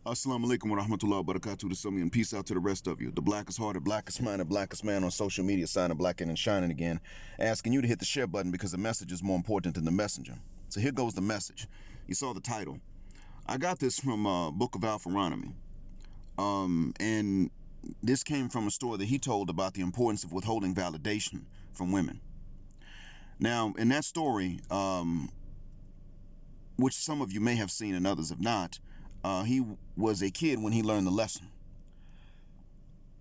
Assalamu alaikum wa rahmatullahi wa barakatuh to some and peace out to the rest of you. The blackest hearted, blackest minded, blackest man on social media signing blacking and shining again, asking you to hit the share button because the message is more important than the messenger. So here goes the message. You saw the title. I got this from Book of Alpharonomy. And this came from a story that he told about the importance of withholding validation from women. Now, in that story, which some of you may have seen and others have not, he was a kid when he learned the lesson.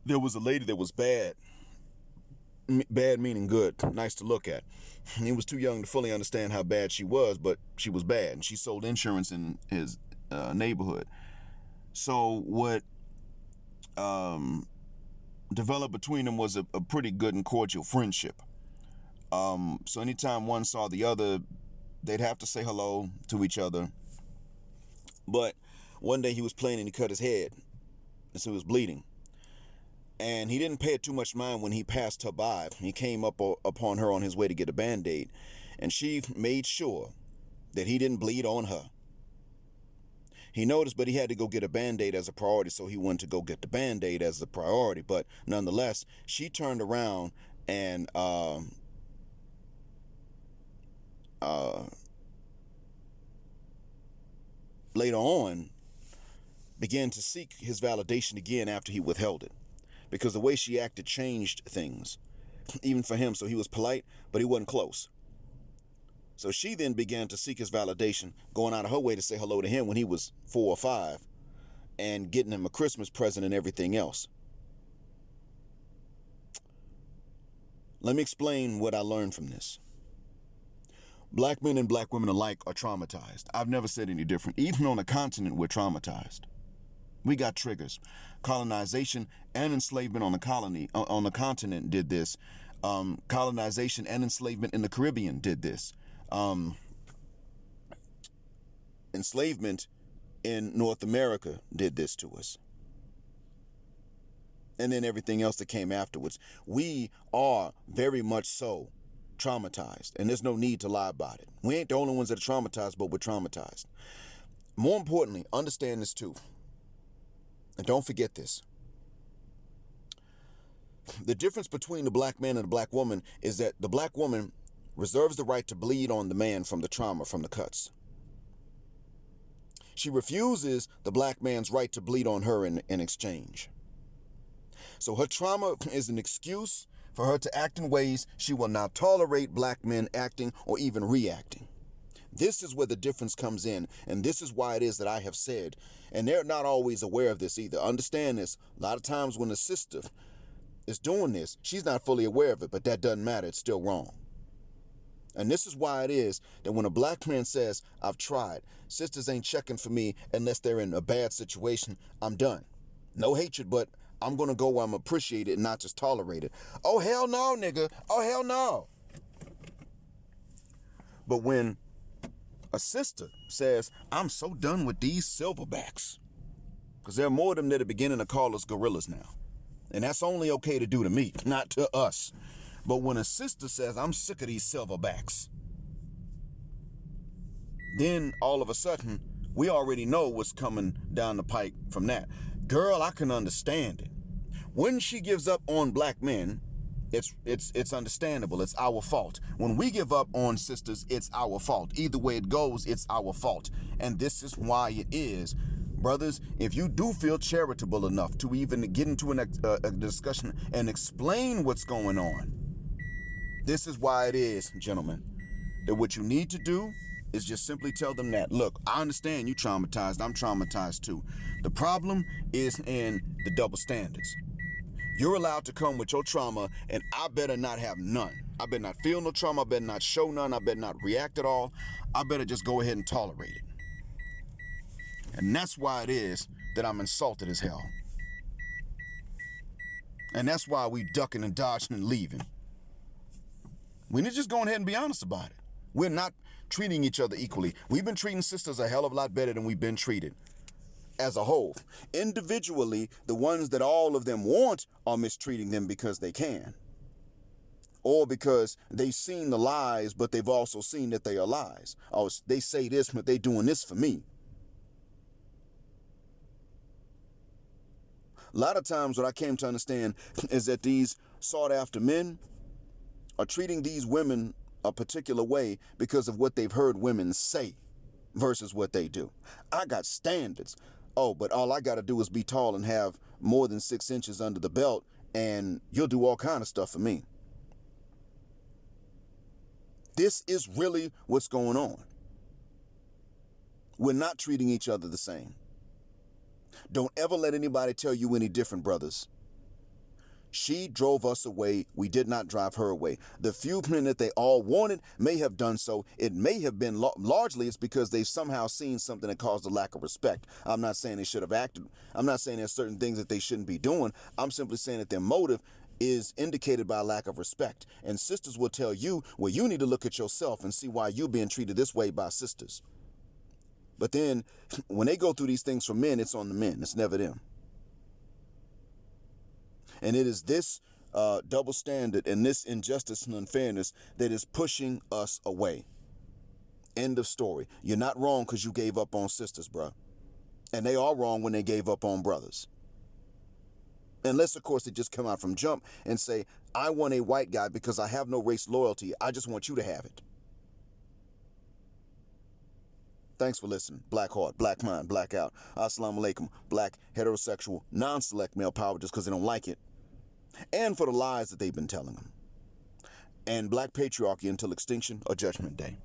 There was a lady that was bad meaning good, nice to look at. He was too young to fully understand how bad she was, but she was bad, and she sold insurance in his neighborhood. So what developed between them was a pretty good and cordial friendship. So anytime one saw the other, they'd have to say hello to each other. But one day he was playing and he cut his head, and so he was bleeding. And he didn't pay it too much mind when he passed her by. He came up upon her on his way to get a Band-Aid, and she made sure that he didn't bleed on her. He noticed, but he had to go get a Band-Aid as a priority, so he went to go get the Band-Aid as a priority. But nonetheless, she turned around and later on began to seek his validation again after he withheld it, because the way she acted changed things, even for him. So he was polite, but he wasn't close. So she then began to seek his validation, going out of her way to say hello to him when he was 4 or 5, and getting him a Christmas present and everything else. Let me explain what I learned from this. Black men and black women alike are traumatized. I've never said any different. Even on a continent, we're traumatized. We got triggers. Colonization and enslavement on the continent did this. Colonization and enslavement in the Caribbean did this. Enslavement in North America did this to us. And then everything else that came afterwards. We are very much so traumatized, and there's no need to lie about it. We ain't the only ones that are traumatized, but we're traumatized. More importantly, understand this too. And don't forget this. The difference between the black man and the black woman is that the black woman reserves the right to bleed on the man from the trauma, from the cuts. She refuses the black man's right to bleed on her in exchange. So her trauma is an excuse for her to act in ways she will not tolerate black men acting or even reacting. This is where the difference comes in, and this is why it is that I have said, and they're not always aware of this either. Understand this. A lot of times when a sister is doing this, she's not fully aware of it, but that doesn't matter. It's still wrong. And this is why it is that when a black man says, I've tried, sisters ain't checking for me unless they're in a bad situation, I'm done. No hatred, but I'm going to go where I'm appreciated and not just tolerated. Oh, hell no, nigga. Oh, hell no. But when a sister says, I'm so done with these silverbacks, because there are more of them that are beginning to call us gorillas now. And that's only okay to do to me, not to us. But when a sister says, I'm sick of these silverbacks, then all of a sudden, we already know what's coming down the pike from that. Girl, I can understand it. When she gives up on black men, it's understandable. It's our fault. When we give up on sisters, it's our fault. Either way it goes, it's our fault. And this is why it is. Brothers, if you do feel charitable enough to even get into a discussion and explain what's going on, this is why it is, gentlemen, that what you need to do is just simply tell them that, look, I understand you traumatized. I'm traumatized too. The problem is in the double standards. You're allowed to come with your trauma, and I better not have none. I better not feel no trauma. I better not show none. I better not react at all. I better just go ahead and tolerate it. And that's why it is that I'm insulted as hell. And that's why we ducking and dodging and leaving. We need to just go ahead and be honest about it. We're not treating each other equally. We've been treating sisters a hell of a lot better than we've been treated as a whole. Individually, the ones that all of them want are mistreating them because they can. Or because they've seen the lies, but they've also seen that they are lies. Oh, they say this, but they doing this for me. A lot of times what I came to understand is that these sought after men are treating these women a particular way because of what they've heard women say versus what they do. I got standards. Oh, but all I got to do is be tall and have more than 6 inches under the belt, and you'll do all kind of stuff for me. This is really what's going on. We're not treating each other the same. Don't ever let anybody tell you any different, brothers. She drove us away. We did not drive her away. The few men that they all wanted may have done so. It may have been largely it's because they've somehow seen something that caused a lack of respect. I'm not saying they should have acted. I'm not saying there's certain things that they shouldn't be doing. I'm simply saying that their motive is indicated by a lack of respect. And sisters will tell you, well, you need to look at yourself and see why you're being treated this way by sisters. But then when they go through these things for men, it's on the men. It's never them. And it is this double standard and this injustice and unfairness that is pushing us away. End of story. You're not wrong because you gave up on sisters, bruh. And they are wrong when they gave up on brothers. Unless, of course, they just come out from jump and say, I want a white guy because I have no race loyalty. I just want you to have it. Thanks for listening. Black heart, black mind, black out. Assalamu alaikum. Black, heterosexual, non-select male power just because they don't like it. And for the lies that they've been telling them. And black patriarchy until extinction or judgment day.